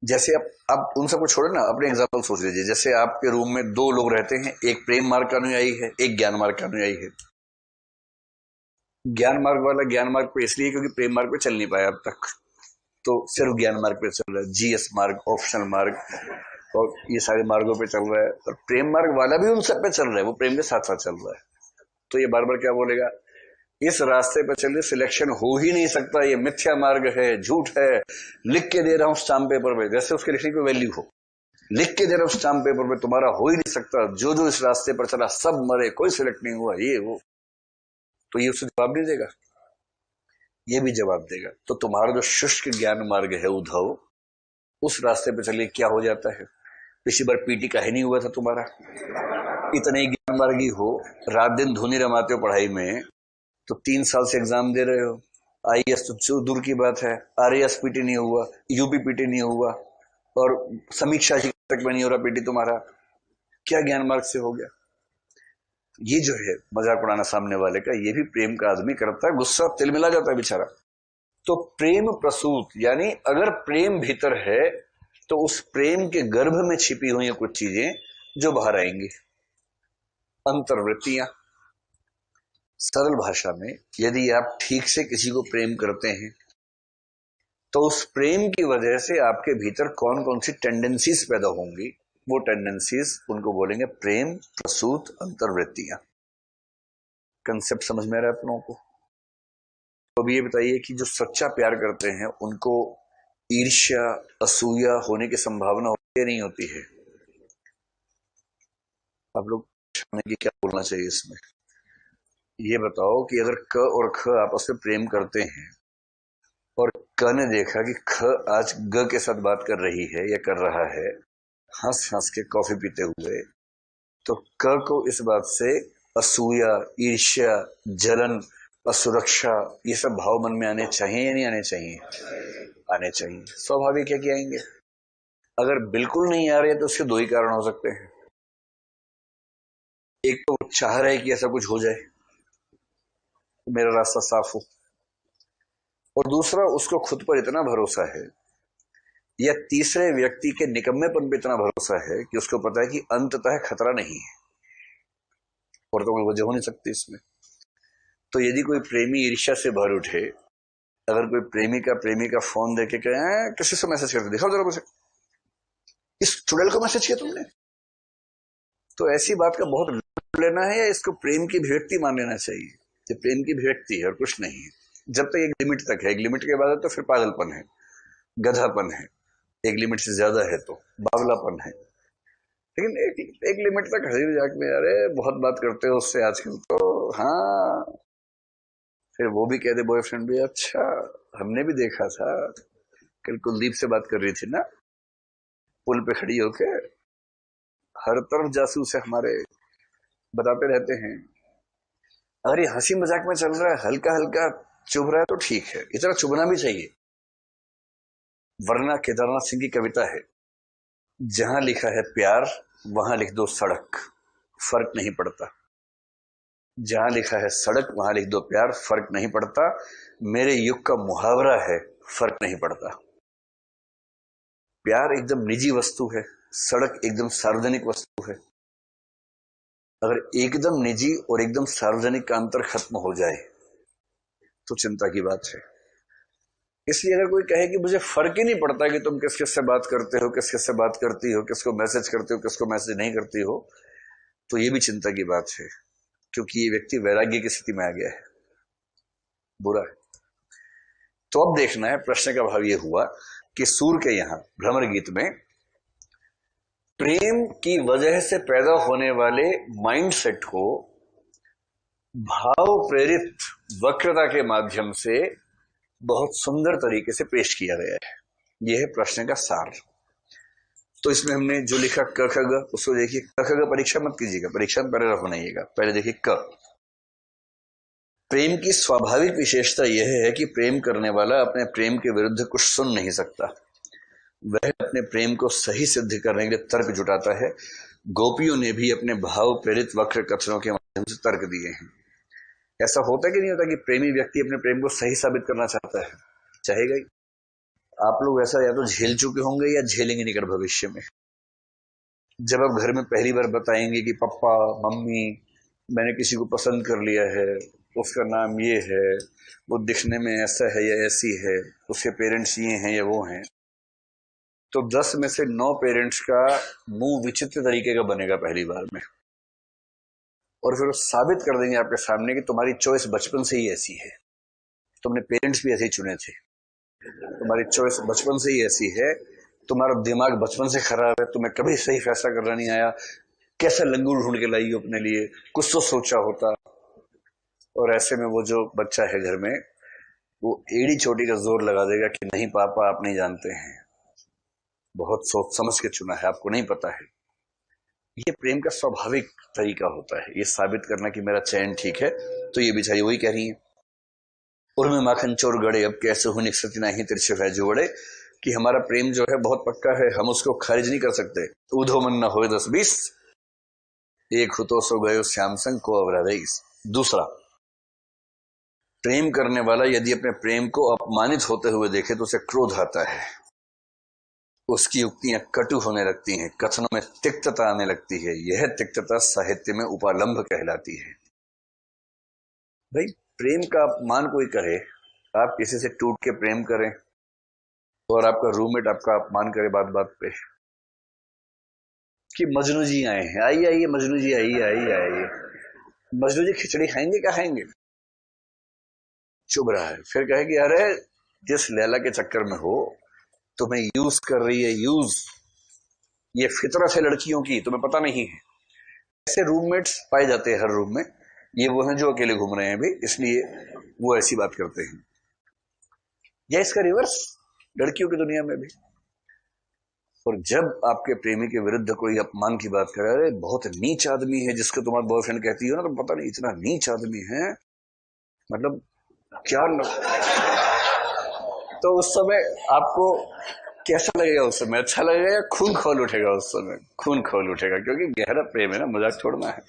जैसे अब उन सबको छोड़े ना, अपने एग्जाम्पल सोच लीजिए। जैसे आपके रूम में दो लोग रहते हैं, एक प्रेम मार्ग का अनुयायी है, एक ज्ञान मार्ग का अनुयायी है। ज्ञान मार्ग वाला ज्ञान मार्ग पे इसलिए क्योंकि प्रेम मार्ग पे चल नहीं पाया अब तक, तो सिर्फ ज्ञान मार्ग पे चल रहा है। जीएस मार्ग, ऑप्शनल मार्ग और ये सारे मार्गों पे चल रहा है, और प्रेम मार्ग वाला भी उन सब पे चल रहा है, वो प्रेम के साथ साथ चल रहा है। तो ये बार बार क्या बोलेगा, इस रास्ते पर चलिए, सिलेक्शन हो ही नहीं सकता, ये मिथ्या मार्ग है, झूठ है, लिख के दे रहा हूं स्टाम्प पेपर पे, जैसे उसके लिखने की वैल्यू हो। लिख के दे रहा हूं स्टाम्प पेपर पे, तुम्हारा हो ही नहीं सकता, जो जो इस रास्ते पर चला सब मरे, कोई सिलेक्ट नहीं हुआ, ये वो। तो ये उससे जवाब नहीं देगा, ये भी जवाब देगा। तो तुम्हारा जो शुष्क ज्ञान मार्ग है उद्धव, उस रास्ते पे चलिए, क्या हो जाता है। पिछली बार पीटी का ही नहीं हुआ था तुम्हारा। इतने ही ज्ञान मार्गी हो, रात दिन धुनी रमाते हो पढ़ाई में, तो 3 साल से एग्जाम दे रहे हो। आईएएस तो दूर की बात है, आरएएस पीटी नहीं हुआ, यूपी पीटी नहीं हुआ, और समीक्षा तक में नहीं हो रहा पीटी तुम्हारा। क्या ज्ञान मार्ग से हो गया। ये जो है मजाक उड़ाना सामने वाले का, ये भी प्रेम का आदमी करता है, गुस्सा तिल मिला जाता है बेचारा। तो प्रेम प्रसूत, यानी अगर प्रेम भीतर है तो उस प्रेम के गर्भ में छिपी हुई कुछ चीजें जो बाहर आएंगी, अंतर्वृत्तियां। सरल भाषा में, यदि आप ठीक से किसी को प्रेम करते हैं तो उस प्रेम की वजह से आपके भीतर कौन कौन सी टेंडेंसीज पैदा होंगी, वो टेंडेंसीज उनको बोलेंगे प्रेम प्रसूत अंतर्वृत्तियां। कंसेप्ट समझ में आ रहा है आप लोगों को। तो अब ये बताइए कि जो सच्चा प्यार करते हैं उनको ईर्ष्या असूया होने की संभावना होती है नहीं होती है। आप लोग की क्या बोलना चाहिए इसमें, ये बताओ कि अगर क और ख आपस में प्रेम करते हैं और क ने देखा कि ख आज ग के साथ बात कर रही है या कर रहा है, हंस हंस के कॉफी पीते हुए, तो क को इस बात से असूया, ईर्ष्या, जलन, असुरक्षा, ये सब भाव मन में आने चाहिए या नहीं आने चाहिए। आने चाहिए, स्वाभाविक है कि आएंगे। अगर बिल्कुल नहीं आ रहे तो उसके दो ही कारण हो सकते हैं। एक तो वो चाह रहे कि ऐसा कुछ हो जाए, मेरा रास्ता साफ हो, और दूसरा उसको खुद पर इतना भरोसा है या तीसरे व्यक्ति के निकम्मेपन पर इतना भरोसा है कि उसको पता है कि अंततः खतरा नहीं है और तो कोई वजह हो नहीं सकती इसमें। तो यदि कोई प्रेमी ईर्ष्या से भर उठे, अगर कोई प्रेमी का फोन देके कहे किसी से मैसेज करके दिखाओ जरा मुझे, इस चुड़ैल को मैसेज किया तुमने, तो ऐसी बात का बहुत लेना है या इसको प्रेम की अभिव्यक्ति मान लेना चाहिए। ये प्रेम की अभिव्यक्ति है और कुछ नहीं है। जब तक एक लिमिट तक है, एक लिमिट के बाद तो फिर पागलपन है, गधापन है, एक लिमिट से ज्यादा है तो बावलापन है। लेकिन एक लिमिट तक हंसी मजाक में, अरे बहुत बात करते हो उससे आजकल तो, हाँ, फिर वो भी कह दे बॉयफ्रेंड भी, अच्छा हमने भी देखा था, कल कुलदीप से बात कर रही थी ना पुल पे खड़ी होके, हर तरफ जासूस है हमारे, बताते रहते हैं। अगर ये हंसी मजाक में चल रहा है, हल्का हल्का चुभ रहा है, तो ठीक है, इतना चुभना भी चाहिए। वरना केदारनाथ सिंह की कविता है, जहां लिखा है प्यार वहां लिख दो सड़क, फर्क नहीं पड़ता। जहां लिखा है सड़क वहां लिख दो प्यार, फर्क नहीं पड़ता। मेरे युग का मुहावरा है, फर्क नहीं पड़ता। प्यार एकदम निजी वस्तु है, सड़क एकदम सार्वजनिक वस्तु है। अगर एकदम निजी और एकदम सार्वजनिक का अंतर खत्म हो जाए तो चिंता की बात है। इसलिए अगर कोई कहे कि मुझे फर्क ही नहीं पड़ता कि तुम किस किस से बात करते हो, किस किस से बात करती हो, किसको मैसेज करते हो, किसको मैसेज नहीं करती हो, तो ये भी चिंता की बात है, क्योंकि ये व्यक्ति वैराग्य की स्थिति में आ गया है, बुरा है। तो अब देखना है, प्रश्न का भाव ये हुआ कि सूर के यहां भ्रमर गीत में प्रेम की वजह से पैदा होने वाले माइंडसेट को भाव प्रेरित वक्रता के माध्यम से बहुत सुंदर तरीके से पेश किया गया है। यह है प्रश्न का सार। तो इसमें हमने जो लिखा क ख ग, उसको देखिए। क ख ग परीक्षा मत कीजिएगा, परीक्षा में पैराग्राफ बनाइएगा। पहले देखिए क। प्रेम की स्वाभाविक विशेषता यह है कि प्रेम करने वाला अपने प्रेम के विरुद्ध कुछ सुन नहीं सकता, वह अपने प्रेम को सही सिद्ध करने के लिए तर्क जुटाता है। गोपियों ने भी अपने भाव प्रेरित वक्र कथनों के माध्यम से तर्क दिए हैं। ऐसा होता कि नहीं होता कि प्रेमी व्यक्ति अपने प्रेम को सही साबित करना चाहता है, चाहेगा ही। आप लोग ऐसा या तो झेल चुके होंगे या झेलेंगे निकट भविष्य में। जब आप घर में पहली बार बताएंगे कि पापा मम्मी मैंने किसी को पसंद कर लिया है, उसका नाम ये है, वो दिखने में ऐसा है या ऐसी है, उसके पेरेंट्स ये हैं या वो हैं, तो 10 में से 9 पेरेंट्स का मुंह विचित्र तरीके का बनेगा पहली बार में, और फिर वो साबित कर देंगे आपके सामने कि तुम्हारी चॉइस बचपन से ही ऐसी है, तुमने पेरेंट्स भी ऐसे ही चुने थे, तुम्हारी चॉइस बचपन से ही ऐसी है, तुम्हारा दिमाग बचपन से खराब है, तुम्हें कभी सही फैसला करना नहीं आया, कैसा लंगूर ढूंढ के लाई हो अपने लिए, कुछ तो सोचा होता। और ऐसे में वो जो बच्चा है घर में, वो एड़ी चोटी का जोर लगा देगा कि नहीं पापा आप नहीं जानते हैं, बहुत सोच समझ के चुना है, आपको नहीं पता है। ये प्रेम का स्वाभाविक तरीका होता है, ये साबित करना कि मेरा चयन ठीक है। तो ये बेचारी वही कह रही है, उर्मे माखन चोर गड़े अब कैसे हूं निकसती नहीं तिरछे भय जोड़े, कि हमारा प्रेम जो है बहुत पक्का है, हम उसको खारिज नहीं कर सकते। ऊधो मन न होए 10-20, एक हुतो सो गयो श्याम संग को अवराधईस। दूसरा, प्रेम करने वाला यदि अपने प्रेम को अपमानित होते हुए देखे तो उसे क्रोध आता है, उसकी युक्तियां कटु होने लगती हैं, कथनों में तिक्तता आने लगती है। यह तिक्तता साहित्य में उपालंभ कहलाती है। भाई प्रेम का अपमान कोई करे, आप किसी से टूट के प्रेम करें और आपका रूममेट आपका अपमान करे बात बात पे कि मजनू जी आए हैं, आइए आइए मजनू जी आइए आइए आइए, मजनू जी खिचड़ी खाएंगे क्या खाएंगे, चुभ रहा है, फिर कहेगी अरे जिस लैला के चक्कर में हो तुम्हें यूज कर रही है, यूज, ये फितरत है लड़कियों की, तुम्हें पता नहीं है। ऐसे रूममेट्स पाए जाते हैं हर रूम में, ये वो हैं जो अकेले घूम रहे हैं भी, इसलिए वो ऐसी बात करते हैं। या इसका रिवर्स लड़कियों की दुनिया में भी। और जब आपके प्रेमी के विरुद्ध कोई अपमान की बात करे, अरे बहुत नीच आदमी है जिसको तुम्हारा बॉयफ्रेंड कहती हो ना, तो पता नहीं इतना नीच आदमी है, मतलब क्या तो उस समय आपको कैसा लगेगा? उस समय अच्छा लगेगा या खून खोल उठेगा? उस समय खून खोल उठेगा, क्योंकि गहरा प्रेम है ना, मजाक छोड़ना है।